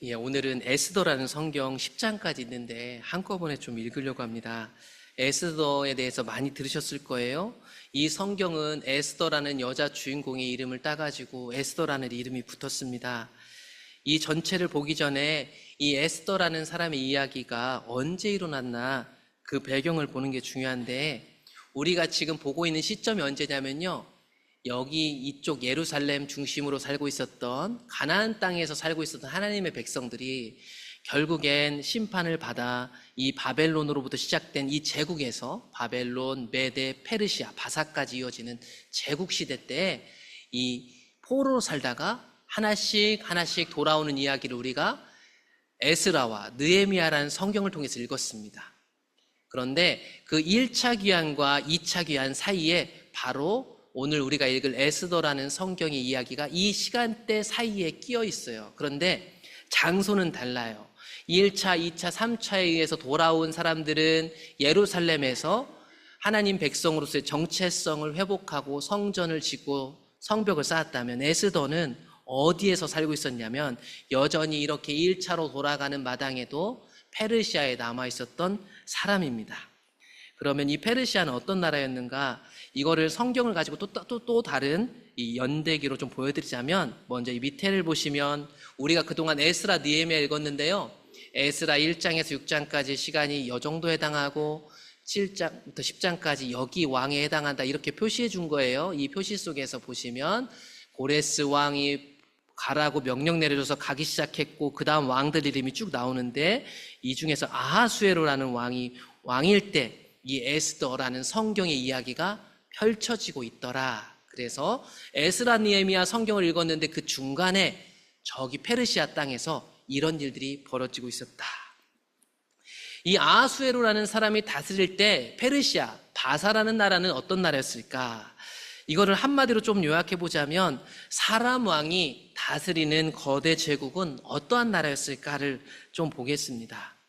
예, 오늘은 에스더라는 성경 10장까지 있는데 한꺼번에 좀 읽으려고 합니다. 에스더에 대해서 많이 들으셨을 거예요. 이 성경은 에스더라는 여자 주인공의 이름을 따가지고 에스더라는 이름이 붙었습니다. 이 전체를 보기 전에 이 에스더라는 사람의 이야기가 언제 일어났나 그 배경을 보는 게 중요한데, 우리가 지금 보고 있는 시점이 언제냐면요, 여기 이쪽 예루살렘 중심으로 살고 있었던 가나안 땅에서 살고 있었던 하나님의 백성들이 결국엔 심판을 받아 이 바벨론으로부터 시작된 이 제국에서 바벨론, 메데, 페르시아, 바사까지 이어지는 제국 시대 때 이 포로로 살다가 하나씩 돌아오는 이야기를 우리가 에스라와 느헤미야라는 성경을 통해서 읽었습니다. 그런데 그 1차 귀환과 2차 귀환 사이에 바로 오늘 우리가 읽을 에스더라는 성경의 이야기가 이 시간대 사이에 끼어 있어요. 그런데 장소는 달라요. 1차, 2차, 3차에 의해서 돌아온 사람들은 예루살렘에서 하나님 백성으로서의 정체성을 회복하고 성전을 짓고 성벽을 쌓았다면, 에스더는 어디에서 살고 있었냐면 여전히 이렇게 1차로 돌아가는 마당에도 페르시아에 남아 있었던 사람입니다. 그러면 이 페르시아는 어떤 나라였는가? 이거를 성경을 가지고 또 다른 이 연대기로 좀 보여드리자면, 먼저 이 밑에를 보시면 우리가 그동안 에스라, 느헤미야 읽었는데요, 에스라 1장에서 6장까지 시간이 이 정도 해당하고 7장부터 10장까지 여기 왕에 해당한다 이렇게 표시해 준 거예요. 이 표시 속에서 보시면 고레스 왕이 가라고 명령 내려줘서 가기 시작했고, 그 다음 왕들 이름이 쭉 나오는데 이 중에서 아하수에로라는 왕이 왕일 때 이 에스더라는 성경의 이야기가 펼쳐지고 있더라. 그래서 에스라, 느헤미야 성경을 읽었는데 그 중간에 저기 페르시아 땅에서 이런 일들이 벌어지고 있었다. 이 아하수에로라는 사람이 다스릴 때 페르시아, 바사라는 나라는 어떤 나라였을까? 이거를 한마디로 좀 요약해 보자면, 사람 왕이 다스리는 거대 제국은 어떠한 나라였을까를 좀 보겠습니다.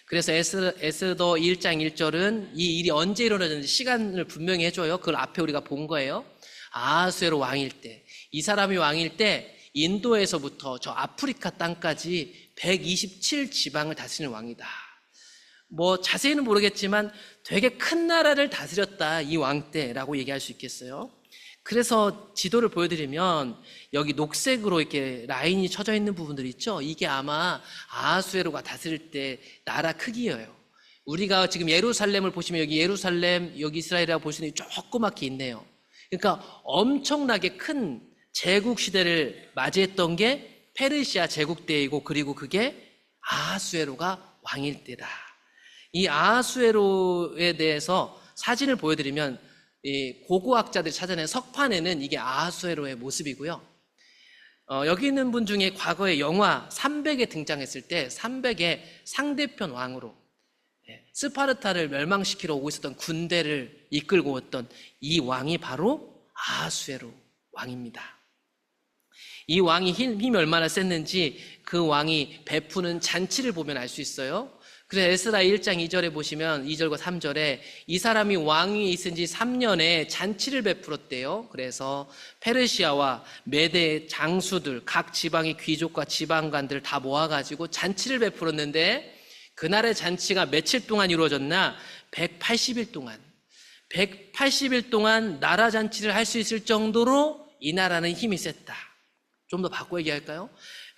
그래서 에스더 1장 1절은 이 일이 언제 일어나는지 시간을 분명히 해줘요. 그걸 앞에 우리가 본 거예요. 아하수에로 왕일 때, 이 사람이 왕일 때 인도에서부터 저 아프리카 땅까지 127지방을 다스리는 왕이다. 뭐 자세히는 모르겠지만 되게 큰 나라를 다스렸다, 이 왕 때라고 얘기할 수 있겠어요. 그래서 지도를 보여드리면 여기 녹색으로 이렇게 라인이 쳐져 있는 부분들 있죠? 이게 아마 아하수에로가 다스릴 때 나라 크기예요. 우리가 지금 예루살렘을 보시면 여기 예루살렘, 여기 이스라엘이라고 보시는 조그맣게 있네요. 그러니까 엄청나게 큰 제국 시대를 맞이했던 게 페르시아 제국 때이고, 그리고 그게 아하수에로가 왕일 때다. 이 아하수에로에 대해서 사진을 보여드리면 이 고고학자들이 찾아낸 석판에는 이게 아하수에로의 모습이고요. 여기 있는 분 중에 과거에 영화 300에 등장했을 때 300의 상대편 왕으로 스파르타를 멸망시키러 오고 있었던 군대를 이끌고 왔던 이 왕이 바로 아하수에로 왕입니다. 이 왕이 힘이 얼마나 셌는지 그 왕이 베푸는 잔치를 보면 알 수 있어요. 그래서 에스라 1장 2절에 보시면 2절과 3절에 이 사람이 왕위 있은 지 3년에 잔치를 베풀었대요. 그래서 페르시아와 메대의 장수들, 각 지방의 귀족과 지방관들을 다 모아가지고 잔치를 베풀었는데, 그날의 잔치가 며칠 동안 이루어졌나? 180일 동안. 180일 동안 나라 잔치를 할 수 있을 정도로 이 나라는 힘이 셌다. 좀 더 바꿔 얘기할까요?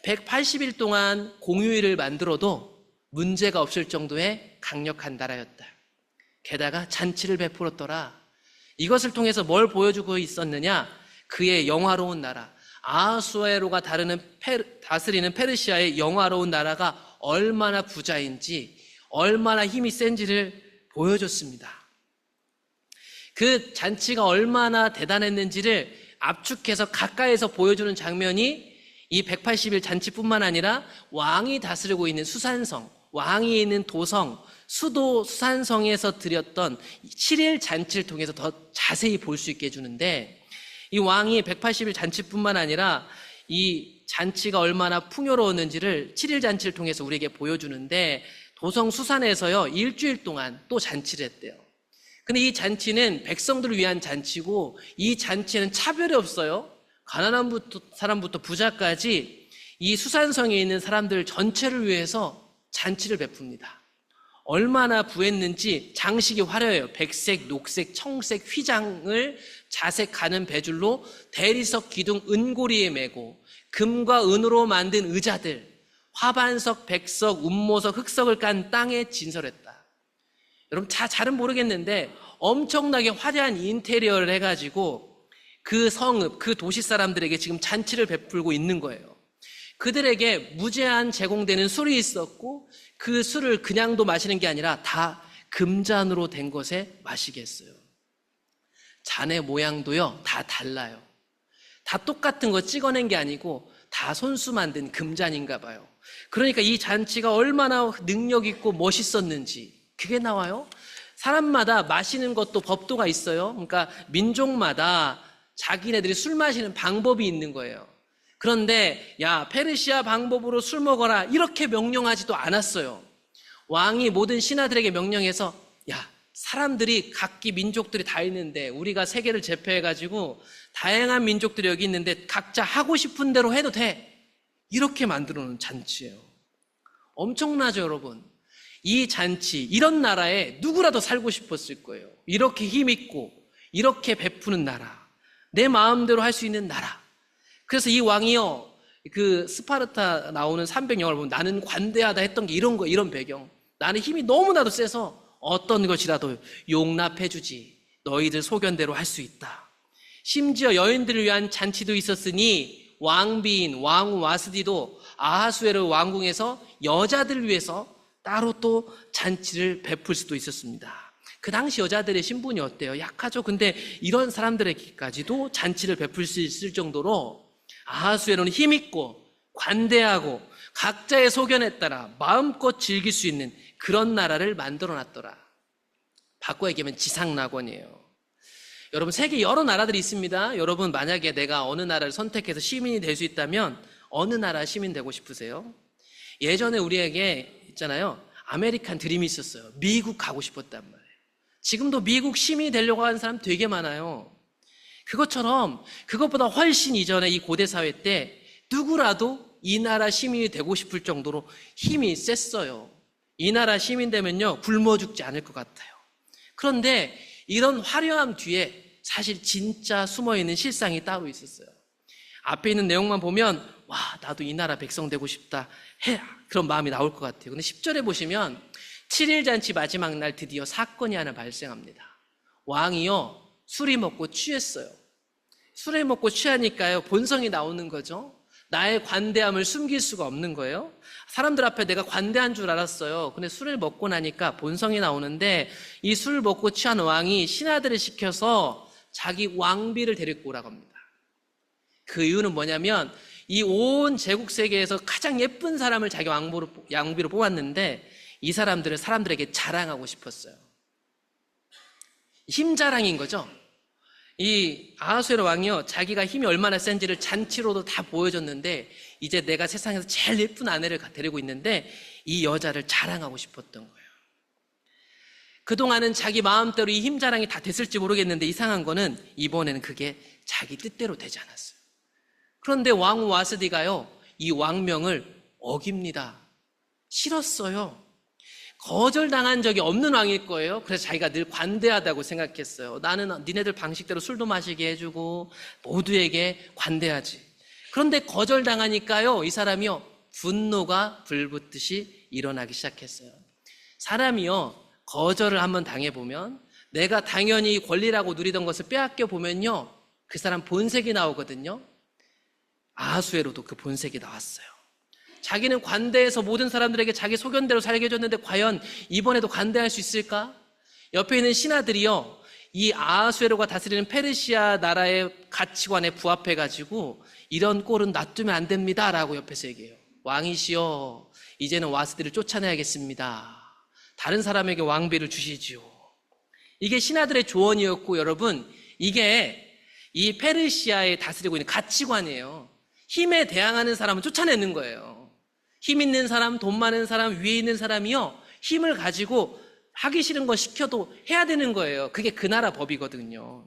180일 동안 공휴일을 만들어도 문제가 없을 정도의 강력한 나라였다. 게다가 잔치를 베풀었더라. 이것을 통해서 뭘 보여주고 있었느냐? 그의 영화로운 나라, 아하수에로가 다스리는 페르시아의 영화로운 나라가 얼마나 부자인지, 얼마나 힘이 센지를 보여줬습니다. 그 잔치가 얼마나 대단했는지를 압축해서 가까이서 보여주는 장면이 이 180일 잔치뿐만 아니라 왕이 다스리고 있는 수산성, 왕이 있는 도성, 수도 수산성에서 드렸던 7일 잔치를 통해서 더 자세히 볼 수 있게 해주는데, 이 왕이 180일 잔치뿐만 아니라 이 잔치가 얼마나 풍요로웠는지를 7일 잔치를 통해서 우리에게 보여주는데, 도성 수산에서요 일주일 동안 또 잔치를 했대요. 근데 이 잔치는 백성들을 위한 잔치고, 이 잔치에는 차별이 없어요. 가난한 사람부터 부자까지 이 수산성에 있는 사람들 전체를 위해서 잔치를 베풉니다. 얼마나 부했는지 장식이 화려해요. 백색, 녹색, 청색 휘장을 자색하는 배줄로 대리석 기둥 은고리에 메고 금과 은으로 만든 의자들, 화반석, 백석, 운모석, 흑석을 깐 땅에 진설했다. 여러분 잘은 모르겠는데 엄청나게 화려한 인테리어를 해가지고 그 성읍, 그 도시 사람들에게 지금 잔치를 베풀고 있는 거예요. 그들에게 무제한 제공되는 술이 있었고 그 술을 그냥도 마시는 게 아니라 다 금잔으로 된 것에 마시겠어요. 잔의 모양도요 다 달라요. 다 똑같은 거 찍어낸 게 아니고 다 손수 만든 금잔인가 봐요. 그러니까 이 잔치가 얼마나 능력 있고 멋있었는지 그게 나와요. 사람마다 마시는 것도 법도가 있어요. 그러니까 민족마다 자기네들이 술 마시는 방법이 있는 거예요. 그런데 야 페르시아 방법으로 술 먹어라 이렇게 명령하지도 않았어요. 왕이 모든 신하들에게 명령해서 야 사람들이 각기 민족들이 다 있는데 우리가 세계를 제패해가지고 다양한 민족들이 여기 있는데 각자 하고 싶은 대로 해도 돼 이렇게 만들어 놓은 잔치예요. 엄청나죠 여러분. 이 잔치 이런 나라에 누구라도 살고 싶었을 거예요. 이렇게 힘있고 이렇게 베푸는 나라, 내 마음대로 할 수 있는 나라. 그래서 이 왕이요 그 스파르타 나오는 300영화를 보면 나는 관대하다 했던 게 이런 거, 이런 배경. 나는 힘이 너무나도 세서 어떤 것이라도 용납해주지. 너희들 소견대로 할 수 있다. 심지어 여인들을 위한 잔치도 있었으니 왕비인 왕 와스디도 아하수에르 왕궁에서 여자들을 위해서 따로 또 잔치를 베풀 수도 있었습니다. 그 당시 여자들의 신분이 어때요? 약하죠. 근데 이런 사람들에게까지도 잔치를 베풀 수 있을 정도로 아하수에르는 힘있고 관대하고 각자의 소견에 따라 마음껏 즐길 수 있는 그런 나라를 만들어놨더라. 바꿔 얘기하면 지상낙원이에요. 여러분 세계 여러 나라들이 있습니다. 여러분 만약에 내가 어느 나라를 선택해서 시민이 될 수 있다면 어느 나라 시민 되고 싶으세요? 예전에 우리에게 있잖아요. 아메리칸 드림이 있었어요. 미국 가고 싶었단 말이에요. 지금도 미국 시민이 되려고 하는 사람 되게 많아요. 그것처럼 그것보다 훨씬 이전에 이 고대 사회 때 누구라도 이 나라 시민이 되고 싶을 정도로 힘이 셌어요. 이 나라 시민 되면요 굶어 죽지 않을 것 같아요. 그런데 이런 화려함 뒤에 사실 진짜 숨어있는 실상이 따로 있었어요. 앞에 있는 내용만 보면 와 나도 이 나라 백성 되고 싶다 그런 마음이 나올 것 같아요. 근데 10절에 보시면 7일 잔치 마지막 날 드디어 사건이 하나 발생합니다. 왕이요 술이 먹고 취했어요. 술을 먹고 취하니까요 본성이 나오는 거죠. 나의 관대함을 숨길 수가 없는 거예요. 사람들 앞에 내가 관대한 줄 알았어요. 근데 술을 먹고 나니까 본성이 나오는데 이 술 먹고 취한 왕이 신하들을 시켜서 자기 왕비를 데리고 오라고 합니다. 그 이유는 뭐냐면 이 온 제국 세계에서 가장 예쁜 사람을 자기 왕비로 뽑았는데 이 사람들을 사람들에게 자랑하고 싶었어요. 힘 자랑인 거죠. 이 아하수에르 왕이요 자기가 힘이 얼마나 센지를 잔치로도 다 보여줬는데 이제 내가 세상에서 제일 예쁜 아내를 데리고 있는데 이 여자를 자랑하고 싶었던 거예요. 그동안은 자기 마음대로 이 힘 자랑이 다 됐을지 모르겠는데 이상한 거는 이번에는 그게 자기 뜻대로 되지 않았어요. 그런데 왕 와스디가요 이 왕명을 어깁니다. 싫었어요. 거절당한 적이 없는 왕일 거예요. 그래서 자기가 늘 관대하다고 생각했어요. 나는 니네들 방식대로 술도 마시게 해주고 모두에게 관대하지. 그런데 거절당하니까요 이 사람이요 분노가 불붙듯이 일어나기 시작했어요. 사람이요 거절을 한번 당해보면 내가 당연히 권리라고 누리던 것을 빼앗겨 보면요 그 사람 본색이 나오거든요. 아하수에로도 그 본색이 나왔어요. 자기는 관대해서 모든 사람들에게 자기 소견대로 살게 해줬는데 과연 이번에도 관대할 수 있을까? 옆에 있는 신하들이요 이 아하수에로가 다스리는 페르시아 나라의 가치관에 부합해가지고 이런 꼴은 놔두면 안 됩니다 라고 옆에서 얘기해요. 왕이시여 이제는 와스디를 쫓아내야겠습니다. 다른 사람에게 왕비를 주시지요. 이게 신하들의 조언이었고 여러분 이게 이 페르시아에 다스리고 있는 가치관이에요. 힘에 대항하는 사람은 쫓아내는 거예요. 힘 있는 사람, 돈 많은 사람, 위에 있는 사람이요 힘을 가지고 하기 싫은 거 시켜도 해야 되는 거예요. 그게 그 나라 법이거든요.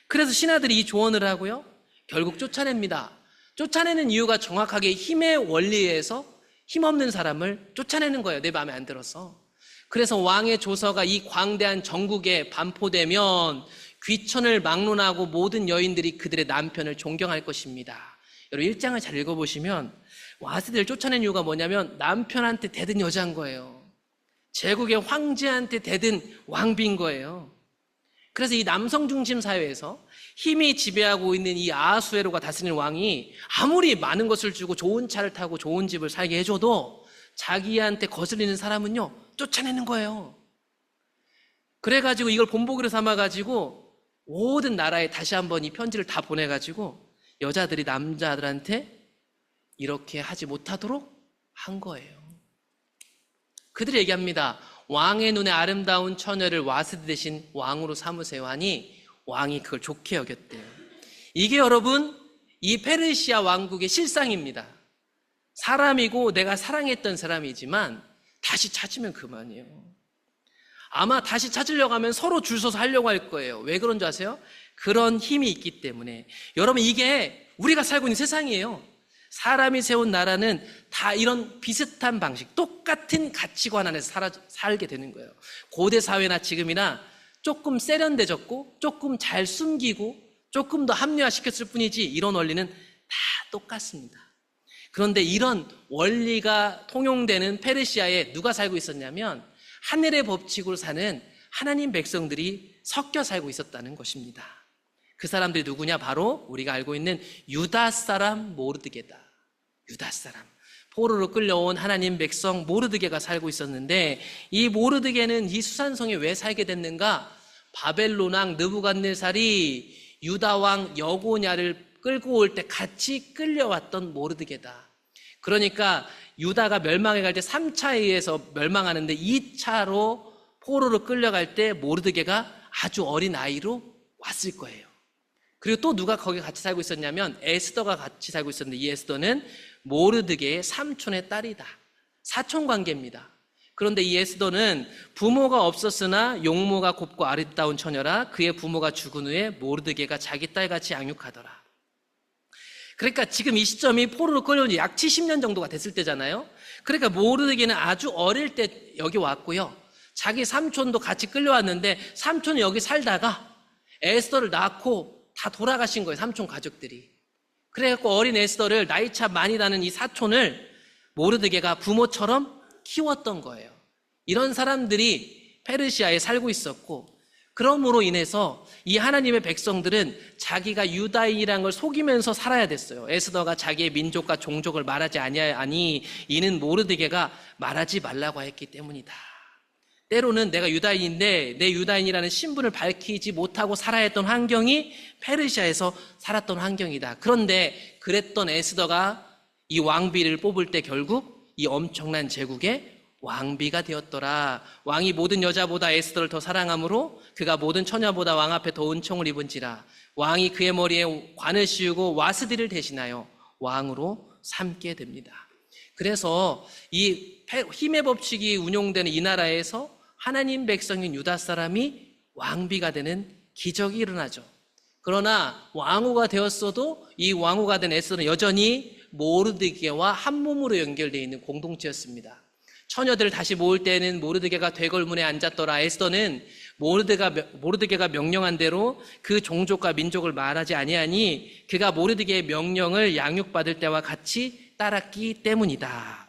그래서 신하들이 이 조언을 하고요 결국 쫓아냅니다. 쫓아내는 이유가 정확하게 힘의 원리에서 힘없는 사람을 쫓아내는 거예요. 내 마음에 안 들어서. 그래서 왕의 조서가 이 광대한 전국에 반포되면 귀천을 막론하고 모든 여인들이 그들의 남편을 존경할 것입니다. 여러분 1장을 잘 읽어보시면 와스디를 쫓아낸 이유가 뭐냐면 남편한테 대든 여자인 거예요. 제국의 황제한테 대든 왕비인 거예요. 그래서 이 남성 중심 사회에서 힘이 지배하고 있는 이 아하수에로가 다스리는 왕이 아무리 많은 것을 주고 좋은 차를 타고 좋은 집을 살게 해줘도 자기한테 거슬리는 사람은요 쫓아내는 거예요. 그래가지고 이걸 본보기로 삼아가지고 모든 나라에 다시 한번 이 편지를 다 보내가지고 여자들이 남자들한테 이렇게 하지 못하도록 한 거예요. 그들이 얘기합니다. 왕의 눈에 아름다운 처녀를 와스디 대신 왕으로 삼으세요 하니 왕이 그걸 좋게 여겼대요. 이게 여러분 이 페르시아 왕국의 실상입니다. 사람이고 내가 사랑했던 사람이지만 다시 찾으면 그만이에요. 아마 다시 찾으려고 하면 서로 줄 서서 하려고 할 거예요. 왜 그런 줄 아세요? 그런 힘이 있기 때문에. 여러분 이게 우리가 살고 있는 세상이에요. 사람이 세운 나라는 다 이런 비슷한 방식, 똑같은 가치관 안에서 살게 되는 거예요. 고대 사회나 지금이나 조금 세련되졌고 조금 잘 숨기고 조금 더 합리화시켰을 뿐이지 이런 원리는 다 똑같습니다. 그런데 이런 원리가 통용되는 페르시아에 누가 살고 있었냐면 하늘의 법칙으로 사는 하나님 백성들이 섞여 살고 있었다는 것입니다. 그 사람들이 누구냐? 바로 우리가 알고 있는 유다 사람 모르드게다. 유다 사람. 포로로 끌려온 하나님 백성 모르드게가 살고 있었는데 이 모르드게는 이 수산성에 왜 살게 됐는가? 바벨론 왕 느부갓네살이 유다 왕 여고냐를 끌고 올 때 같이 끌려왔던 모르드게다. 그러니까 유다가 멸망해 갈 때 3차에 의해서 멸망하는데 2차로 포로로 끌려갈 때 모르드게가 아주 어린 아이로 왔을 거예요. 그리고 또 누가 거기 같이 살고 있었냐면 에스더가 같이 살고 있었는데 이 에스더는 모르드게의 삼촌의 딸이다. 사촌 관계입니다. 그런데 이 에스더는 부모가 없었으나 용모가 곱고 아름다운 처녀라. 그의 부모가 죽은 후에 모르드게가 자기 딸같이 양육하더라. 그러니까 지금 이 시점이 포로로 끌려온 지 약 70년 정도가 됐을 때잖아요. 그러니까 모르드게는 아주 어릴 때 여기 왔고요. 자기 삼촌도 같이 끌려왔는데 삼촌은 여기 살다가 에스더를 낳고 다 돌아가신 거예요. 삼촌 가족들이. 그래갖고 어린 에스더를 나이차 많이 나는 이 사촌을 모르드게가 부모처럼 키웠던 거예요. 이런 사람들이 페르시아에 살고 있었고 그러므로 인해서 이 하나님의 백성들은 자기가 유다인이라는 걸 속이면서 살아야 됐어요. 에스더가 자기의 민족과 종족을 말하지 아니하니 이는 모르드게가 말하지 말라고 했기 때문이다. 때로는 내가 유다인인데 내 유다인이라는 신분을 밝히지 못하고 살아야 했던 환경이 페르시아에서 살았던 환경이다. 그런데 그랬던 에스더가 이 왕비를 뽑을 때 결국 이 엄청난 제국의 왕비가 되었더라. 왕이 모든 여자보다 에스더를 더 사랑하므로 그가 모든 처녀보다 왕 앞에 더 은총을 입은지라. 왕이 그의 머리에 관을 씌우고 와스디를 대신하여 왕으로 삼게 됩니다. 그래서 이 힘의 법칙이 운용되는 이 나라에서 하나님 백성인 유다 사람이 왕비가 되는 기적이 일어나죠. 그러나 왕후가 되었어도 이 왕후가 된 에스더는 여전히 모르드게와 한 몸으로 연결되어 있는 공동체였습니다. 처녀들을 다시 모을 때는 모르드게가 되걸문에 앉았더라. 에스더는 모르드게가 명령한 대로 그 종족과 민족을 말하지 아니하니 그가 모르드게의 명령을 양육받을 때와 같이 따랐기 때문이다.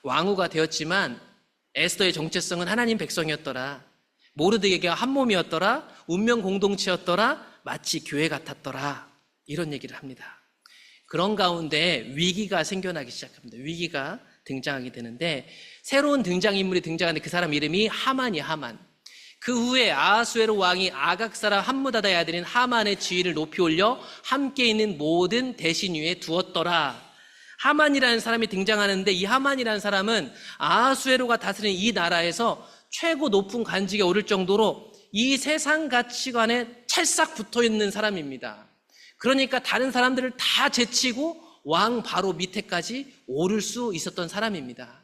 왕후가 되었지만 에스더의 정체성은 하나님 백성이었더라. 모르드게가 한 몸이었더라. 운명 공동체였더라. 마치 교회 같았더라. 이런 얘기를 합니다. 그런 가운데 위기가 생겨나기 시작합니다. 위기가 등장하게 되는데 새로운 등장인물이 등장하는데 그 사람 이름이 하만이 하만. 그 후에 아하수에로 왕이 아각 사람 함무다다의 아들인 하만의 지위를 높이 올려 함께 있는 모든 대신 위에 두었더라. 하만이라는 사람이 등장하는데 이 하만이라는 사람은 아하수에로가 다스리는 이 나라에서 최고 높은 관직에 오를 정도로 이 세상 가치관에 찰싹 붙어있는 사람입니다. 그러니까 다른 사람들을 다 제치고 왕 바로 밑에까지 오를 수 있었던 사람입니다.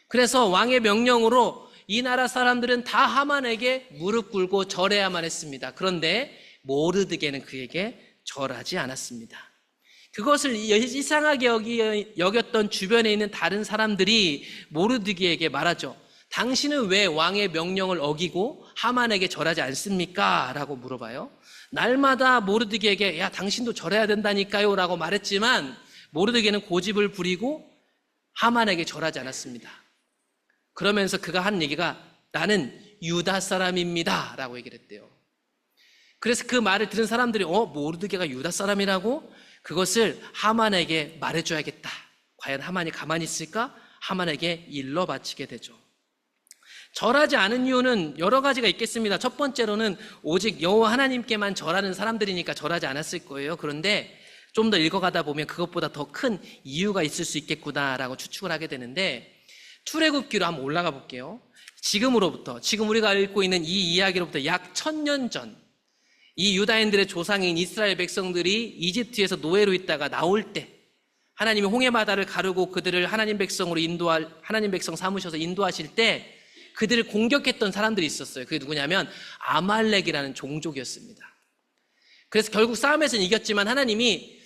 그래서 왕의 명령으로 이 나라 사람들은 다 하만에게 무릎 꿇고 절해야만 했습니다. 그런데 모르드게는 그에게 절하지 않았습니다. 그것을 이상하게 여겼던 주변에 있는 다른 사람들이 모르드게에게 말하죠. 당신은 왜 왕의 명령을 어기고 하만에게 절하지 않습니까? 라고 물어봐요. 날마다 모르드게에게 야, 당신도 절해야 된다니까요 라고 말했지만 모르드게는 고집을 부리고 하만에게 절하지 않았습니다. 그러면서 그가 한 얘기가 나는 유다 사람입니다 라고 얘기를 했대요. 그래서 그 말을 들은 사람들이 모르드게가 유다 사람이라고? 그것을 하만에게 말해줘야겠다. 과연 하만이 가만히 있을까? 하만에게 일러 바치게 되죠. 절하지 않은 이유는 여러 가지가 있겠습니다. 첫 번째로는 오직 여호와 하나님께만 절하는 사람들이니까 절하지 않았을 거예요. 그런데 좀 더 읽어가다 보면 그것보다 더 큰 이유가 있을 수 있겠구나라고 추측을 하게 되는데, 출애굽기로 한번 올라가 볼게요. 지금 우리가 읽고 있는 이 이야기로부터 약 1000년 전, 이 유다인들의 조상인 이스라엘 백성들이 이집트에서 노예로 있다가 나올 때 하나님이 홍해바다를 가르고 그들을 하나님 백성 삼으셔서 인도하실 때 그들을 공격했던 사람들이 있었어요. 그게 누구냐면 아말렉이라는 종족이었습니다. 그래서 결국 싸움에서는 이겼지만 하나님이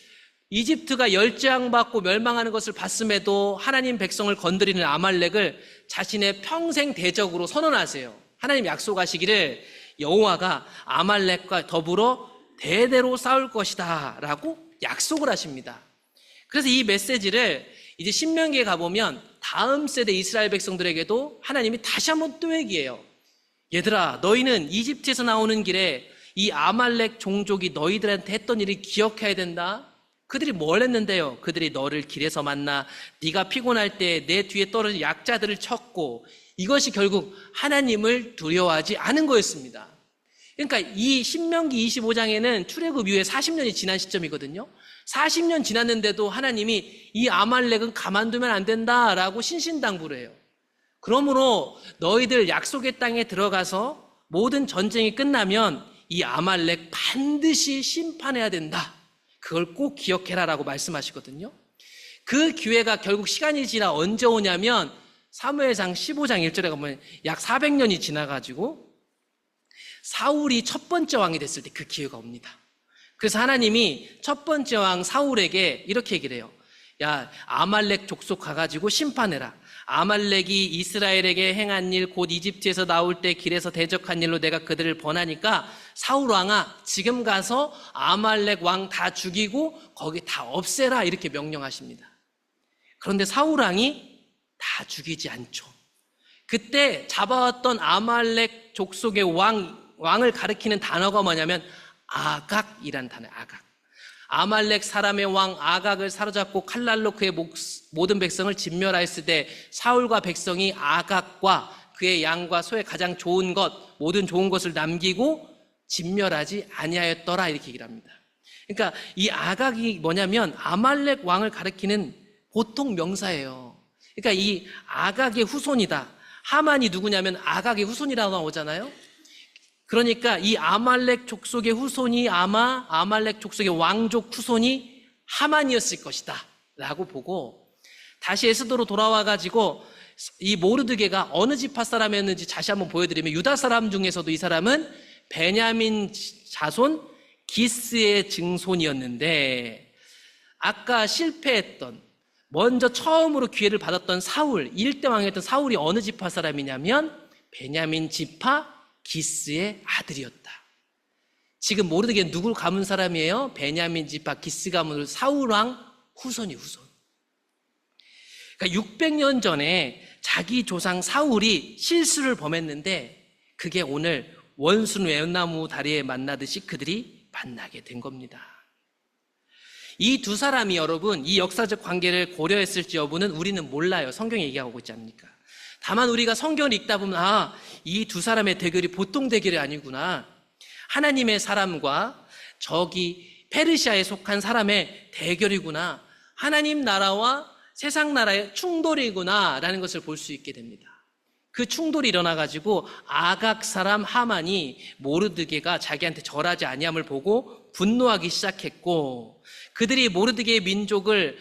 이집트가 열재앙받고 멸망하는 것을 봤음에도 하나님 백성을 건드리는 아말렉을 자신의 평생 대적으로 선언하세요. 하나님 약속하시기를 여호와가 아말렉과 더불어 대대로 싸울 것이다 라고 약속을 하십니다. 그래서 이 메시지를 이제 신명기에 가보면 다음 세대 이스라엘 백성들에게도 하나님이 다시 한번 또 얘기해요. 얘들아, 너희는 이집트에서 나오는 길에 이 아말렉 종족이 너희들한테 했던 일을 기억해야 된다. 그들이 뭘 했는데요? 그들이 너를 길에서 만나 네가 피곤할 때 내 뒤에 떨어진 약자들을 쳤고, 이것이 결국 하나님을 두려워하지 않은 거였습니다. 그러니까 이 신명기 25장에는 출애굽 이후에 40년이 지난 시점이거든요. 40년 지났는데도 하나님이 이 아말렉은 가만두면 안 된다라고 신신당부를 해요. 그러므로 너희들 약속의 땅에 들어가서 모든 전쟁이 끝나면 이 아말렉 반드시 심판해야 된다. 그걸 꼭 기억해라라고 말씀하시거든요. 그 기회가 결국 시간이 지나 언제 오냐면 사무엘상 15장 1절에 가면 약 400년이 지나가지고 사울이 첫 번째 왕이 됐을 때 그 기회가 옵니다. 그래서 하나님이 첫 번째 왕 사울에게 이렇게 얘기를 해요. 야, 아말렉 족속 가가지고 심판해라. 아말렉이 이스라엘에게 행한 일, 곧 이집트에서 나올 때 길에서 대적한 일로 내가 그들을 번하니까 사울 왕아, 지금 가서 아말렉 왕 다 죽이고 거기 다 없애라, 이렇게 명령하십니다. 그런데 사울 왕이 다 죽이지 않죠. 그때 잡아왔던 아말렉 족속의 왕을 가리키는 단어가 뭐냐면 아각이란 단어예요. 아각. 아말렉 사람의 왕 아각을 사로잡고 칼날로 그의 모든 백성을 진멸하였을 때 사울과 백성이 아각과 그의 양과 소의 가장 좋은 것, 모든 좋은 것을 남기고 진멸하지 아니하였더라, 이렇게 얘기를 합니다. 그러니까 이 아각이 뭐냐면 아말렉 왕을 가리키는 보통 명사예요. 그러니까 이 아각의 후손이다. 하만이 누구냐면 아각의 후손이라고 나오잖아요. 그러니까 이 아말렉 족속의 후손이 아마 아말렉 족속의 왕족 후손이 하만이었을 것이다 라고 보고, 다시 에스더로 돌아와가지고 이 모르드게가 어느 지파 사람이었는지 다시 한번 보여드리면, 유다 사람 중에서도 이 사람은 베냐민 자손 기스의 증손이었는데, 아까 실패했던, 먼저 처음으로 기회를 받았던 사울, 1대 왕이었던 사울이 어느 지파 사람이냐면 베냐민 지파 기스의 아들이었다. 지금 모르드게는 누굴 가문 사람이에요? 베냐민 지파 기스 가문을 사울왕 후손이 후손. 그러니까 600년 전에 자기 조상 사울이 실수를 범했는데 그게 오늘 원순 외나무 다리에 만나듯이 그들이 만나게 된 겁니다. 이 두 사람이 여러분 이 역사적 관계를 고려했을지 여부는 우리는 몰라요. 성경이 얘기하고 있지 않습니까? 다만 우리가 성경을 읽다 보면 이 두 사람의 대결이 보통 대결이 아니구나. 하나님의 사람과 저기 페르시아에 속한 사람의 대결이구나. 하나님 나라와 세상 나라의 충돌이구나 라는 것을 볼 수 있게 됩니다. 그 충돌이 일어나가지고 아각 사람 하만이 모르드게가 자기한테 절하지 아니함을 보고 분노하기 시작했고, 그들이 모르드게의 민족을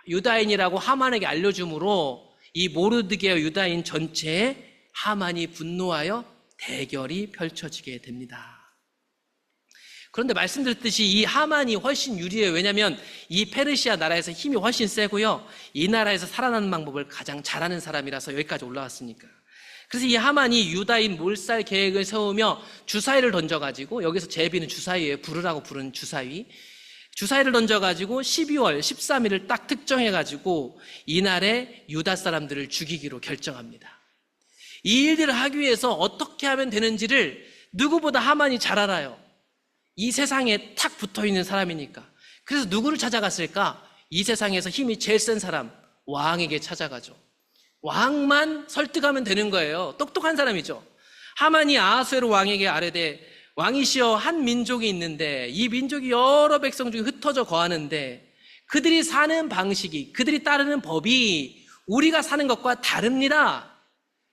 유다인이라고 하만에게 알려주므로 이 모르드게와 유다인 전체에 하만이 분노하여 대결이 펼쳐지게 됩니다. 그런데 말씀드렸듯이 이 하만이 훨씬 유리해요. 왜냐하면 이 페르시아 나라에서 힘이 훨씬 세고요, 이 나라에서 살아나는 방법을 가장 잘하는 사람이라서 여기까지 올라왔으니까. 그래서 이 하만이 유다인 몰살 계획을 세우며 주사위를 던져가지고, 여기서 제비는 주사위예요. 부르라고 부르는 주사위. 주사위를 던져가지고 12월 13일을 딱 특정해가지고 이날에 유다 사람들을 죽이기로 결정합니다. 이 일들을 하기 위해서 어떻게 하면 되는지를 누구보다 하만이 잘 알아요. 이 세상에 탁 붙어있는 사람이니까. 그래서 누구를 찾아갔을까? 이 세상에서 힘이 제일 센 사람, 왕에게 찾아가죠. 왕만 설득하면 되는 거예요. 똑똑한 사람이죠. 하만이 아하수에로 왕에게 아뢰되, 왕이시여, 한 민족이 있는데 이 민족이 여러 백성 중에 흩어져 거하는데 그들이 사는 방식이, 그들이 따르는 법이 우리가 사는 것과 다릅니다.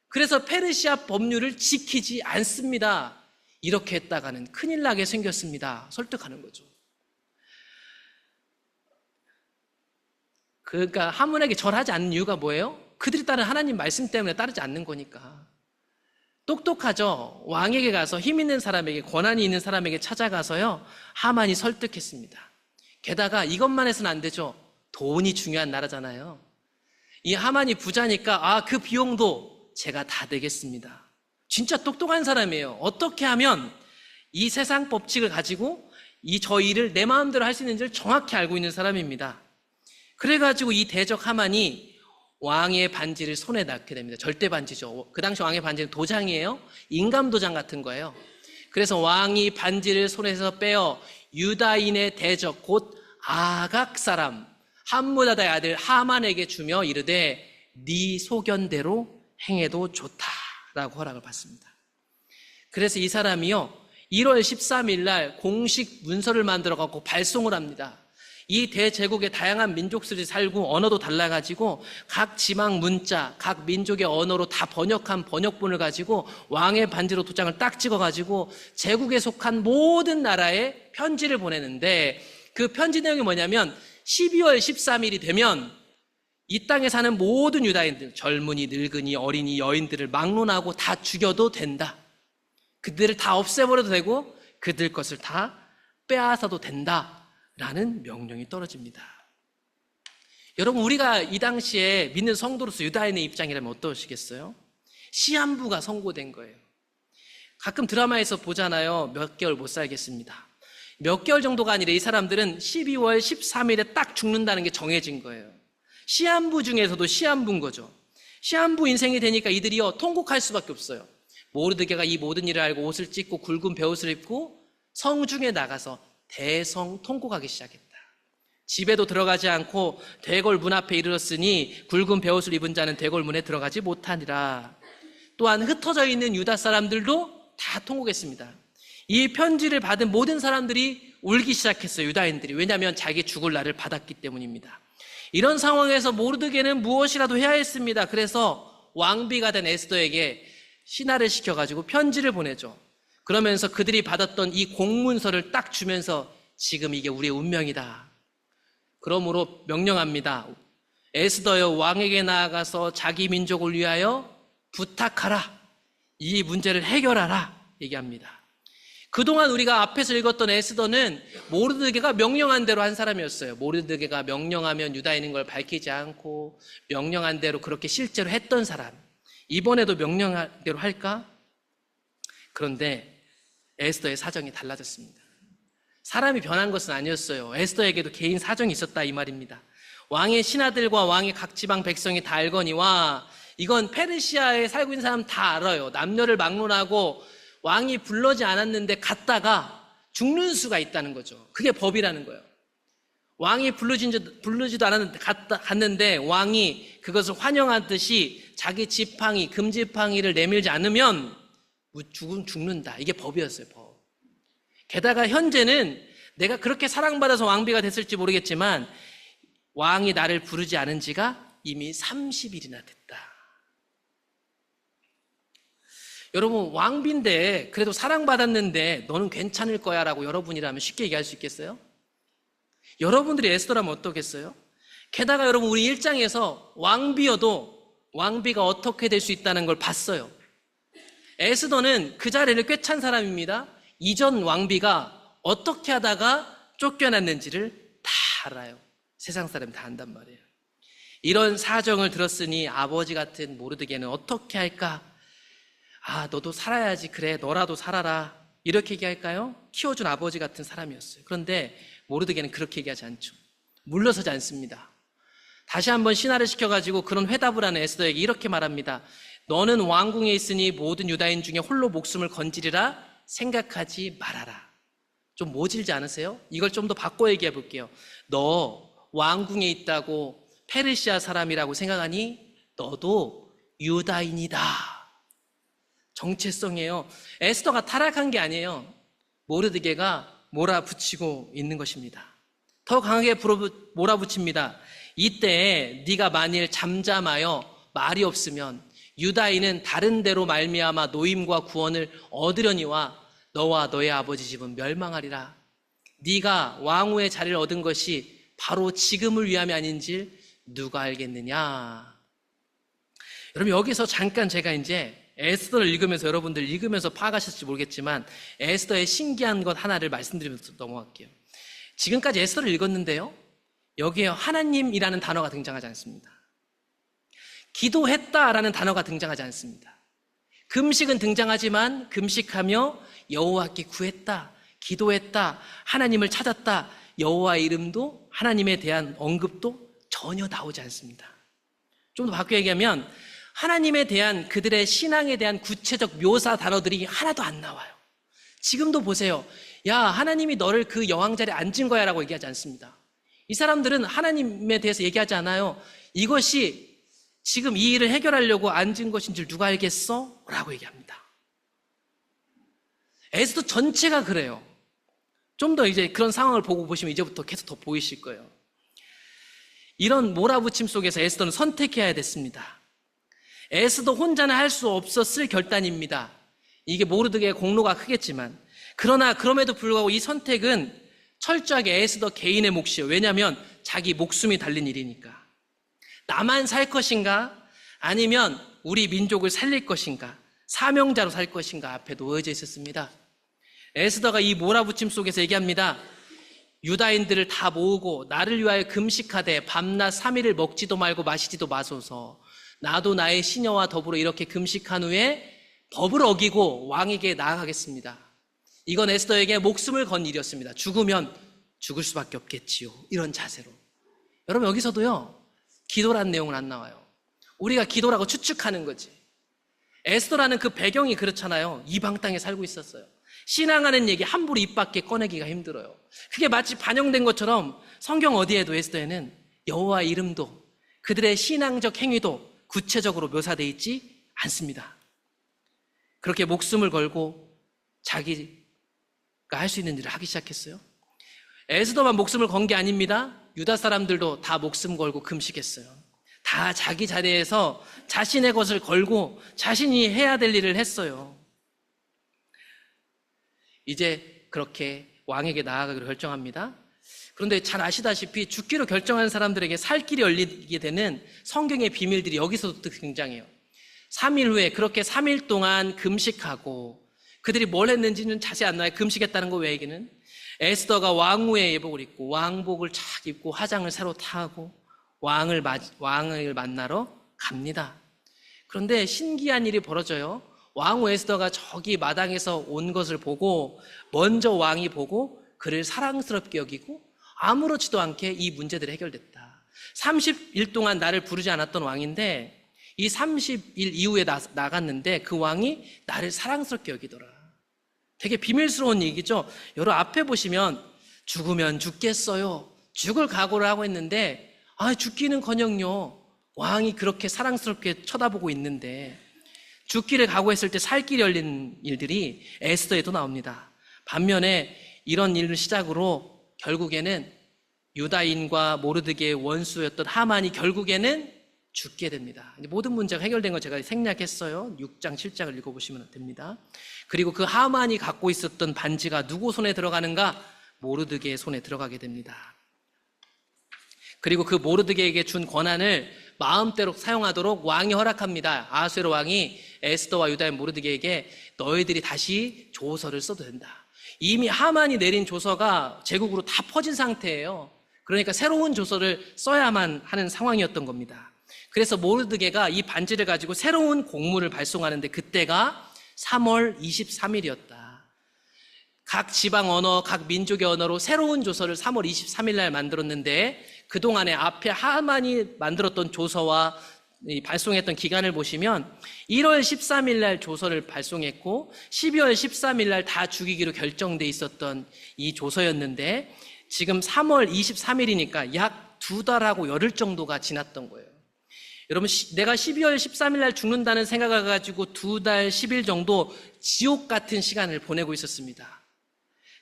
그래서 페르시아 법률을 지키지 않습니다. 이렇게 했다가는 큰일 나게 생겼습니다. 설득하는 거죠. 그러니까 하만에게 절하지 않는 이유가 뭐예요? 그들이 따른 하나님 말씀 때문에 따르지 않는 거니까. 똑똑하죠. 왕에게 가서 힘 있는 사람에게, 권한이 있는 사람에게 찾아가서요, 하만이 설득했습니다. 게다가 이것만 해서는 안 되죠. 돈이 중요한 나라잖아요. 이 하만이 부자니까 그 비용도 제가 다 내겠습니다. 진짜 똑똑한 사람이에요. 어떻게 하면 이 세상 법칙을 가지고 저 일을 내 마음대로 할 수 있는지를 정확히 알고 있는 사람입니다. 그래가지고 이 대적 하만이 왕의 반지를 손에 넣게 됩니다. 절대 반지죠. 그 당시 왕의 반지는 도장이에요. 인감 도장 같은 거예요. 그래서 왕이 반지를 손에서 빼어 유다인의 대적 곧 아각 사람 함무다다의 아들 하만에게 주며 이르되 네 소견대로 행해도 좋다라고 허락을 받습니다. 그래서 이 사람이요, 1월 13일 날 공식 문서를 만들어 갖고 발송을 합니다. 이 대제국의 다양한 민족들이 살고 언어도 달라가지고 각 지방 문자, 각 민족의 언어로 다 번역한 번역본을 가지고 왕의 반지로 도장을 딱 찍어가지고 제국에 속한 모든 나라에 편지를 보내는데, 그 편지 내용이 뭐냐면 12월 13일이 되면 이 땅에 사는 모든 유다인들, 젊은이, 늙은이, 어린이, 여인들을 막론하고 다 죽여도 된다. 그들을 다 없애버려도 되고 그들 것을 다 빼앗아도 된다 라는 명령이 떨어집니다. 여러분, 우리가 이 당시에 믿는 성도로서 유다인의 입장이라면 어떠시겠어요? 시한부가 선고된 거예요. 가끔 드라마에서 보잖아요. 몇 개월 못 살겠습니다. 몇 개월 정도가 아니라 이 사람들은 12월 13일에 딱 죽는다는 게 정해진 거예요. 시한부 중에서도 시한부인 거죠. 시한부 인생이 되니까 이들이요, 통곡할 수밖에 없어요. 모르드게가 이 모든 일을 알고 옷을 찢고 굵은 베옷을 입고 성중에 나가서 대성 통곡하기 시작했다. 집에도 들어가지 않고 대궐 문 앞에 이르렀으니 굵은 베옷을 입은 자는 대궐 문에 들어가지 못하니라. 또한 흩어져 있는 유다 사람들도 다 통곡했습니다. 이 편지를 받은 모든 사람들이 울기 시작했어요. 유다인들이. 왜냐하면 자기 죽을 날을 받았기 때문입니다. 이런 상황에서 모르드게는 무엇이라도 해야 했습니다. 그래서 왕비가 된 에스더에게 신하를 시켜가지고 편지를 보내죠. 그러면서 그들이 받았던 이 공문서를 딱 주면서 지금 이게 우리의 운명이다. 그러므로 명령합니다. 에스더여, 왕에게 나아가서 자기 민족을 위하여 부탁하라. 이 문제를 해결하라. 얘기합니다. 그동안 우리가 앞에서 읽었던 에스더는 모르드게가 명령한 대로 한 사람이었어요. 모르드게가 명령하면 유다인인 걸 밝히지 않고 명령한 대로 그렇게 실제로 했던 사람. 이번에도 명령한 대로 할까? 그런데 에스더의 사정이 달라졌습니다. 사람이 변한 것은 아니었어요. 에스더에게도 개인 사정이 있었다 이 말입니다. 왕의 신하들과 왕의 각 지방 백성이 다 알거니와, 이건 페르시아에 살고 있는 사람 다 알아요. 남녀를 막론하고 왕이 불러지 않았는데 갔다가 죽는 수가 있다는 거죠. 그게 법이라는 거예요. 왕이 부르지도 않았는데 갔는데 왕이 그것을 환영하듯이 자기 지팡이, 금지팡이를 내밀지 않으면 죽는다. 이게 법이었어요, 법. 게다가 현재는 내가 그렇게 사랑받아서 왕비가 됐을지 모르겠지만 왕이 나를 부르지 않은 지가 이미 30일이나 됐다. 여러분, 왕비인데 그래도 사랑받았는데 너는 괜찮을 거야 라고 여러분이라면 쉽게 얘기할 수 있겠어요? 여러분들이 에스더라면 어떻겠어요? 게다가 여러분, 우리 1장에서 왕비여도 왕비가 어떻게 될 수 있다는 걸 봤어요. 에스더는 그 자리를 꿰찬 사람입니다. 이전 왕비가 어떻게 하다가 쫓겨났는지를 다 알아요. 세상 사람이 다 안단 말이에요. 이런 사정을 들었으니 아버지 같은 모르드게는 어떻게 할까? 아, 너도 살아야지. 그래, 너라도 살아라. 이렇게 얘기할까요? 키워준 아버지 같은 사람이었어요. 그런데 모르드게는 그렇게 얘기하지 않죠. 물러서지 않습니다. 다시 한번 신하를 시켜가지고 그런 회답을 하는 에스더에게 이렇게 말합니다. 너는 왕궁에 있으니 모든 유다인 중에 홀로 목숨을 건지리라 생각하지 말아라. 좀 모질지 않으세요? 이걸 좀 더 바꿔 얘기해 볼게요. 너 왕궁에 있다고 페르시아 사람이라고 생각하니 너도 유다인이다. 정체성이에요. 에스더가 타락한 게 아니에요. 모르드게가 몰아붙이고 있는 것입니다. 더 강하게 몰아붙입니다. 이때 네가 만일 잠잠하여 말이 없으면 유다인은 다른 데로 말미암아 노임과 구원을 얻으려니와 너와 너의 아버지 집은 멸망하리라. 네가 왕후의 자리를 얻은 것이 바로 지금을 위함이 아닌지 누가 알겠느냐. 여러분, 여기서 잠깐 제가 이제 에스더를 읽으면서 여러분들 읽으면서 파악하셨을지 모르겠지만 에스더의 신기한 것 하나를 말씀드리면서 넘어갈게요. 지금까지 에스더를 읽었는데요, 여기에 하나님이라는 단어가 등장하지 않습니다. 기도했다라는 단어가 등장하지 않습니다. 금식은 등장하지만 금식하며 여호와께 구했다, 기도했다, 하나님을 찾았다, 여호와의 이름도 하나님에 대한 언급도 전혀 나오지 않습니다. 좀 더 바꿔 얘기하면 하나님에 대한 그들의 신앙에 대한 구체적 묘사 단어들이 하나도 안 나와요. 지금도 보세요. 야, 하나님이 너를 그 여왕 자리에 앉은 거야 라고 얘기하지 않습니다. 이 사람들은 하나님에 대해서 얘기하지 않아요. 이것이 지금 이 일을 해결하려고 앉은 것인 줄 누가 알겠어? 라고 얘기합니다. 에스더 전체가 그래요. 좀 더 이제 그런 상황을 보고 보시면 이제부터 계속 더 보이실 거예요. 이런 몰아붙임 속에서 에스더는 선택해야 됐습니다. 에스더 혼자는 할 수 없었을 결단입니다. 이게 모르드게의 공로가 크겠지만, 그러나 그럼에도 불구하고 이 선택은 철저하게 에스더 개인의 몫이에요. 왜냐하면 자기 목숨이 달린 일이니까. 나만 살 것인가? 아니면 우리 민족을 살릴 것인가? 사명자로 살 것인가? 앞에 놓여져 있었습니다. 에스더가 이 몰아붙임 속에서 얘기합니다. 유다인들을 다 모으고 나를 위하여 금식하되 밤낮 3일을 먹지도 말고 마시지도 마소서. 나도 나의 시녀와 더불어 이렇게 금식한 후에 법을 어기고 왕에게 나아가겠습니다. 이건 에스더에게 목숨을 건 일이었습니다. 죽으면 죽을 수밖에 없겠지요. 이런 자세로. 여러분, 여기서도요, 기도라는 내용은 안 나와요. 우리가 기도라고 추측하는 거지. 에스더라는 그 배경이 그렇잖아요. 이방 땅에 살고 있었어요. 신앙하는 얘기 함부로 입 밖에 꺼내기가 힘들어요. 그게 마치 반영된 것처럼 성경 어디에도 에스더에는 여호와의 이름도 그들의 신앙적 행위도 구체적으로 묘사되어 있지 않습니다. 그렇게 목숨을 걸고 자기가 할 수 있는 일을 하기 시작했어요. 에스더만 목숨을 건 게 아닙니다. 유다 사람들도 다 목숨 걸고 금식했어요. 다 자기 자리에서 자신의 것을 걸고 자신이 해야 될 일을 했어요. 이제 그렇게 왕에게 나아가기로 결정합니다. 그런데 잘 아시다시피 죽기로 결정한 사람들에게 살 길이 열리게 되는 성경의 비밀들이 여기서도 등장해요. 3일 후에 그렇게 3일 동안 금식하고, 그들이 뭘 했는지는 자세히 안 나와요. 금식했다는 거 외에는. 에스더가 왕후의 예복을 입고 왕복을 착 입고 화장을 새로 타고 왕을 만나러 갑니다. 그런데 신기한 일이 벌어져요. 왕후 에스더가 저기 마당에서 온 것을 보고 먼저 왕이 보고 그를 사랑스럽게 여기고 아무렇지도 않게 이 문제들이 해결됐다. 30일 동안 나를 부르지 않았던 왕인데 이 30일 이후에 나갔는데 그 왕이 나를 사랑스럽게 여기더라. 되게 비밀스러운 얘기죠. 여러분, 앞에 보시면 죽으면 죽겠어요. 죽을 각오를 하고 있는데 죽기는커녕요. 왕이 그렇게 사랑스럽게 쳐다보고 있는데 죽기를 각오했을 때 살 길이 열린 일들이 에스더에도 나옵니다. 반면에 이런 일을 시작으로 결국에는 유다인과 모르드게의 원수였던 하만이 결국에는 죽게 됩니다. 모든 문제가 해결된 거 제가 생략했어요. 6장, 7장을 읽어보시면 됩니다. 그리고 그 하만이 갖고 있었던 반지가 누구 손에 들어가는가? 모르드게의 손에 들어가게 됩니다. 그리고 그 모르드게에게 준 권한을 마음대로 사용하도록 왕이 허락합니다. 아하수에로 왕이 에스더와 유다인 모르드게에게 너희들이 다시 조서를 써도 된다. 이미 하만이 내린 조서가 제국으로 다 퍼진 상태예요. 그러니까 새로운 조서를 써야만 하는 상황이었던 겁니다. 그래서 모르드게가 이 반지를 가지고 새로운 공문을 발송하는데 그때가 3월 23일이었다. 각 지방 언어, 각 민족의 언어로 새로운 조서를 3월 23일 날 만들었는데 그동안에 앞에 하만이 만들었던 조서와 발송했던 기간을 보시면 1월 13일 날 조서를 발송했고 12월 13일 날 다 죽이기로 결정돼 있었던 이 조서였는데 지금 3월 23일이니까 약 2달하고 열흘 정도가 지났던 거예요. 여러분, 내가 12월 13일 날 죽는다는 생각을 가지고 2달 10일 정도 지옥 같은 시간을 보내고 있었습니다.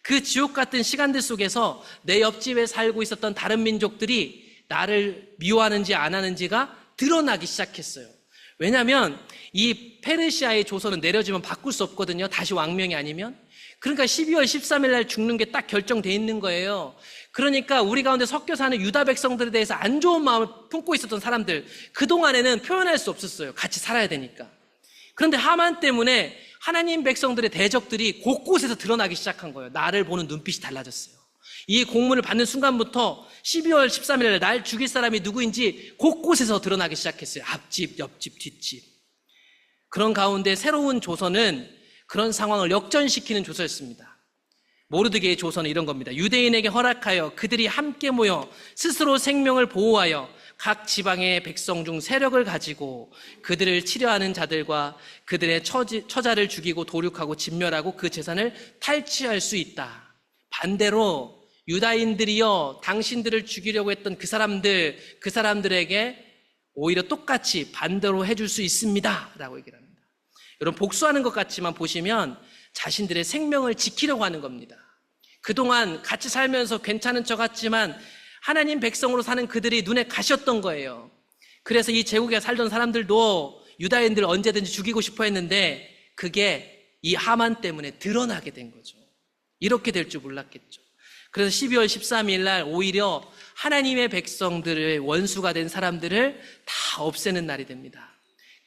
그 지옥 같은 시간들 속에서 내 옆집에 살고 있었던 다른 민족들이 나를 미워하는지 안 하는지가 드러나기 시작했어요. 왜냐하면 이 페르시아의 조서는 내려지면 바꿀 수 없거든요. 다시 왕명이 아니면. 그러니까 12월 13일 날 죽는 게 딱 결정돼 있는 거예요. 그러니까 우리 가운데 섞여 사는 유다 백성들에 대해서 안 좋은 마음을 품고 있었던 사람들, 그동안에는 표현할 수 없었어요. 같이 살아야 되니까. 그런데 하만 때문에 하나님 백성들의 대적들이 곳곳에서 드러나기 시작한 거예요. 나를 보는 눈빛이 달라졌어요. 이 공문을 받는 순간부터 12월 13일 날 죽일 사람이 누구인지 곳곳에서 드러나기 시작했어요. 앞집, 옆집, 뒷집. 그런 가운데 새로운 조서는 그런 상황을 역전시키는 조서였습니다. 모르드게의 조서는 이런 겁니다. 유대인에게 허락하여 그들이 함께 모여 스스로 생명을 보호하여 각 지방의 백성 중 세력을 가지고 그들을 치려하는 자들과 그들의 처자를 죽이고 도륙하고 진멸하고 그 재산을 탈취할 수 있다. 반대로 유다인들이여 당신들을 죽이려고 했던 그 사람들에게 오히려 똑같이 반대로 해줄 수 있습니다 라고 얘기를 합니다. 여러분, 복수하는 것 같지만 보시면 자신들의 생명을 지키려고 하는 겁니다. 그동안 같이 살면서 괜찮은 척 같지만 하나님 백성으로 사는 그들이 눈에 가셨던 거예요. 그래서 이 제국에 살던 사람들도 유다인들을 언제든지 죽이고 싶어 했는데 그게 이 하만 때문에 드러나게 된 거죠. 이렇게 될 줄 몰랐겠죠. 그래서 12월 13일 날 오히려 하나님의 백성들의 원수가 된 사람들을 다 없애는 날이 됩니다.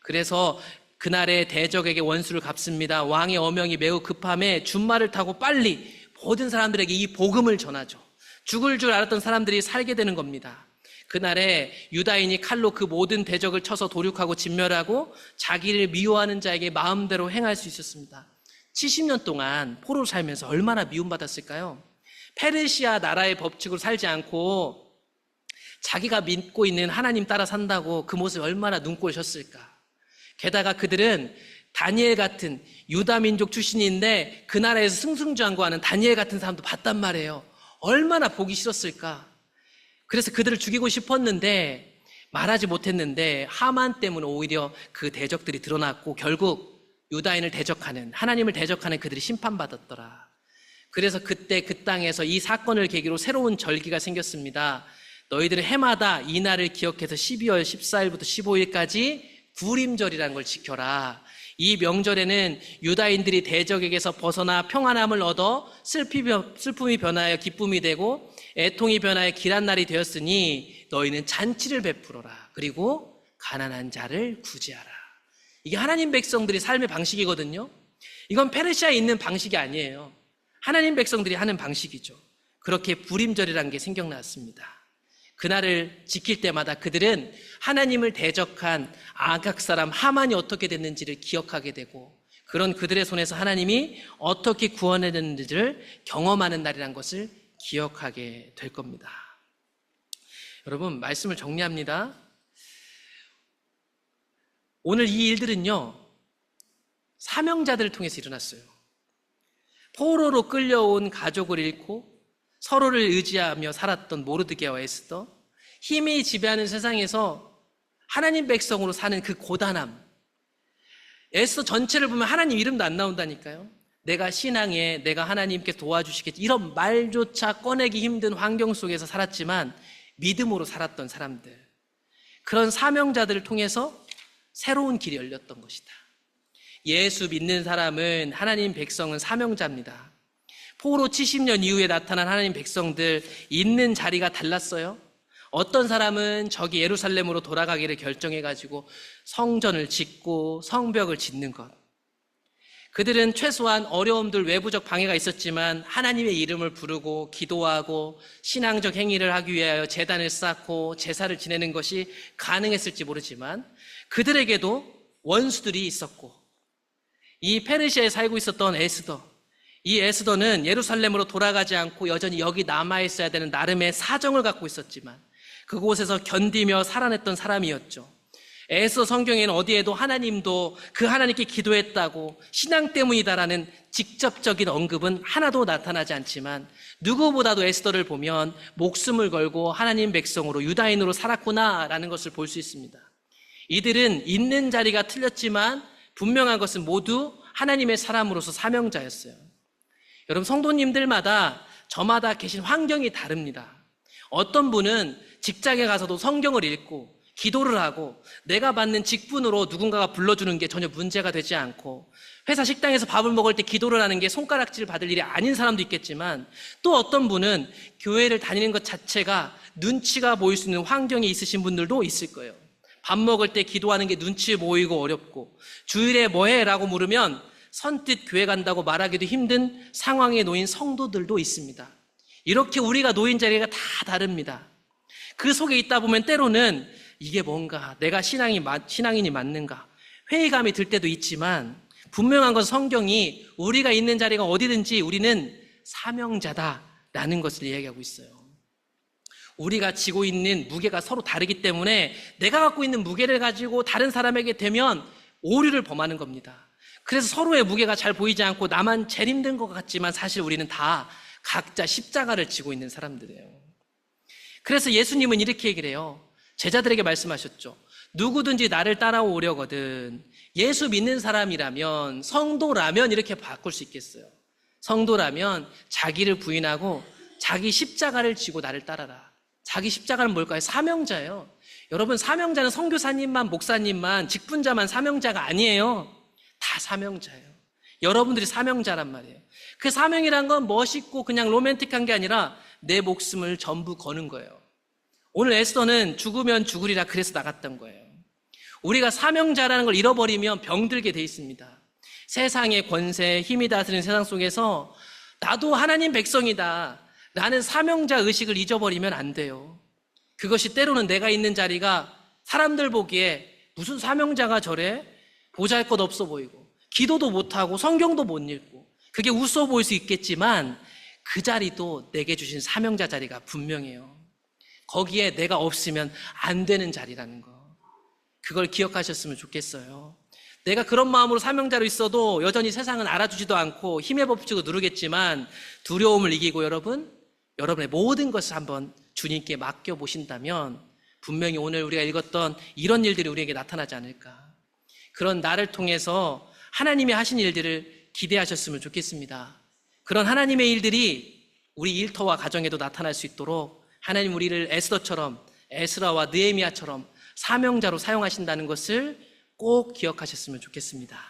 그래서 그날에 대적에게 원수를 갚습니다. 왕의 어명이 매우 급함에 준말을 타고 빨리 모든 사람들에게 이 복음을 전하죠. 죽을 줄 알았던 사람들이 살게 되는 겁니다. 그날에 유다인이 칼로 그 모든 대적을 쳐서 도륙하고 진멸하고 자기를 미워하는 자에게 마음대로 행할 수 있었습니다. 70년 동안 포로로 살면서 얼마나 미움받았을까요? 페르시아 나라의 법칙으로 살지 않고 자기가 믿고 있는 하나님 따라 산다고 그 모습이 얼마나 눈꼴셨을까. 게다가 그들은 다니엘 같은 유다 민족 출신인데 그 나라에서 승승장구하는 다니엘 같은 사람도 봤단 말이에요. 얼마나 보기 싫었을까. 그래서 그들을 죽이고 싶었는데 말하지 못했는데 하만 때문에 오히려 그 대적들이 드러났고 결국 유다인을 대적하는, 하나님을 대적하는 그들이 심판받았더라. 그래서 그때 그 땅에서 이 사건을 계기로 새로운 절기가 생겼습니다. 너희들은 해마다 이 날을 기억해서 12월 14일부터 15일까지 부림절이라는 걸 지켜라. 이 명절에는 유다인들이 대적에게서 벗어나 평안함을 얻어 슬픔이 변하여 기쁨이 되고 애통이 변하여 길한 날이 되었으니 너희는 잔치를 베풀어라. 그리고 가난한 자를 구제하라. 이게 하나님 백성들이 삶의 방식이거든요. 이건 페르시아에 있는 방식이 아니에요. 하나님 백성들이 하는 방식이죠. 그렇게 부림절이라는 게 생겨났습니다. 그날을 지킬 때마다 그들은 하나님을 대적한 아각 사람 하만이 어떻게 됐는지를 기억하게 되고 그런 그들의 손에서 하나님이 어떻게 구원해냈는지를 경험하는 날이라는 것을 기억하게 될 겁니다. 여러분, 말씀을 정리합니다. 오늘 이 일들은요, 사명자들을 통해서 일어났어요. 포로로 끌려온 가족을 잃고 서로를 의지하며 살았던 모르드게와 에스더, 힘이 지배하는 세상에서 하나님 백성으로 사는 그 고단함. 에스더 전체를 보면 하나님 이름도 안 나온다니까요. 내가 신앙에 내가 하나님께 도와주시겠지 이런 말조차 꺼내기 힘든 환경 속에서 살았지만 믿음으로 살았던 사람들, 그런 사명자들을 통해서 새로운 길이 열렸던 것이다. 예수 믿는 사람은, 하나님 백성은 사명자입니다. 포로 70년 이후에 나타난 하나님 백성들 있는 자리가 달랐어요. 어떤 사람은 저기 예루살렘으로 돌아가기를 결정해가지고 성전을 짓고 성벽을 짓는 것. 그들은 최소한 어려움들, 외부적 방해가 있었지만 하나님의 이름을 부르고 기도하고 신앙적 행위를 하기 위하여 제단을 쌓고 제사를 지내는 것이 가능했을지 모르지만 그들에게도 원수들이 있었고, 이 페르시아에 살고 있었던 에스더, 이 에스더는 예루살렘으로 돌아가지 않고 여전히 여기 남아있어야 되는 나름의 사정을 갖고 있었지만 그곳에서 견디며 살아냈던 사람이었죠. 에스더 성경에는 어디에도 하나님도 그 하나님께 기도했다고 신앙 때문이다라는 직접적인 언급은 하나도 나타나지 않지만 누구보다도 에스더를 보면 목숨을 걸고 하나님 백성으로 유다인으로 살았구나라는 것을 볼 수 있습니다. 이들은 있는 자리가 틀렸지만 분명한 것은 모두 하나님의 사람으로서 사명자였어요. 여러분, 성도님들마다 저마다 계신 환경이 다릅니다. 어떤 분은 직장에 가서도 성경을 읽고 기도를 하고 내가 받는 직분으로 누군가가 불러주는 게 전혀 문제가 되지 않고 회사 식당에서 밥을 먹을 때 기도를 하는 게 손가락질 받을 일이 아닌 사람도 있겠지만 또 어떤 분은 교회를 다니는 것 자체가 눈치가 보일 수 있는 환경에 있으신 분들도 있을 거예요. 밥 먹을 때 기도하는 게 눈치 보이고 어렵고 주일에 뭐해? 라고 물으면 선뜻 교회 간다고 말하기도 힘든 상황에 놓인 성도들도 있습니다. 이렇게 우리가 놓인 자리가 다 다릅니다. 그 속에 있다 보면 때로는 이게 뭔가 내가 신앙인이 맞는가 회의감이 들 때도 있지만 분명한 건 성경이 우리가 있는 자리가 어디든지 우리는 사명자다라는 것을 이야기하고 있어요. 우리가 지고 있는 무게가 서로 다르기 때문에 내가 갖고 있는 무게를 가지고 다른 사람에게 대면 오류를 범하는 겁니다. 그래서 서로의 무게가 잘 보이지 않고 나만 제일 힘든 것 같지만 사실 우리는 다 각자 십자가를 지고 있는 사람들이에요. 그래서 예수님은 이렇게 얘기를 해요. 제자들에게 말씀하셨죠. 누구든지 나를 따라오려거든 예수 믿는 사람이라면, 성도라면 이렇게 바꿀 수 있겠어요. 성도라면 자기를 부인하고 자기 십자가를 지고 나를 따라라. 자기 십자가는 뭘까요? 사명자예요. 여러분, 사명자는 선교사님만, 목사님만, 직분자만 사명자가 아니에요. 다 사명자예요. 여러분들이 사명자란 말이에요. 그 사명이란 건 멋있고 그냥 로맨틱한 게 아니라 내 목숨을 전부 거는 거예요. 오늘 에스더는 죽으면 죽으리라 그래서 나갔던 거예요. 우리가 사명자라는 걸 잃어버리면 병들게 돼 있습니다. 세상의 권세, 힘이 다스리는 세상 속에서 나도 하나님 백성이다 라는 사명자 의식을 잊어버리면 안 돼요. 그것이 때로는 내가 있는 자리가 사람들 보기에 무슨 사명자가 저래? 보잘것없어 보이고 기도도 못하고 성경도 못 읽고 그게 웃어 보일 수 있겠지만 그 자리도 내게 주신 사명자 자리가 분명해요. 거기에 내가 없으면 안 되는 자리라는 거, 그걸 기억하셨으면 좋겠어요. 내가 그런 마음으로 사명자로 있어도 여전히 세상은 알아주지도 않고 힘의 법칙을 누르겠지만 두려움을 이기고 여러분의 모든 것을 한번 주님께 맡겨보신다면 분명히 오늘 우리가 읽었던 이런 일들이 우리에게 나타나지 않을까. 그런 나를 통해서 하나님이 하신 일들을 기대하셨으면 좋겠습니다. 그런 하나님의 일들이 우리 일터와 가정에도 나타날 수 있도록 하나님 우리를 에스더처럼, 에스라와 느헤미야처럼 사명자로 사용하신다는 것을 꼭 기억하셨으면 좋겠습니다.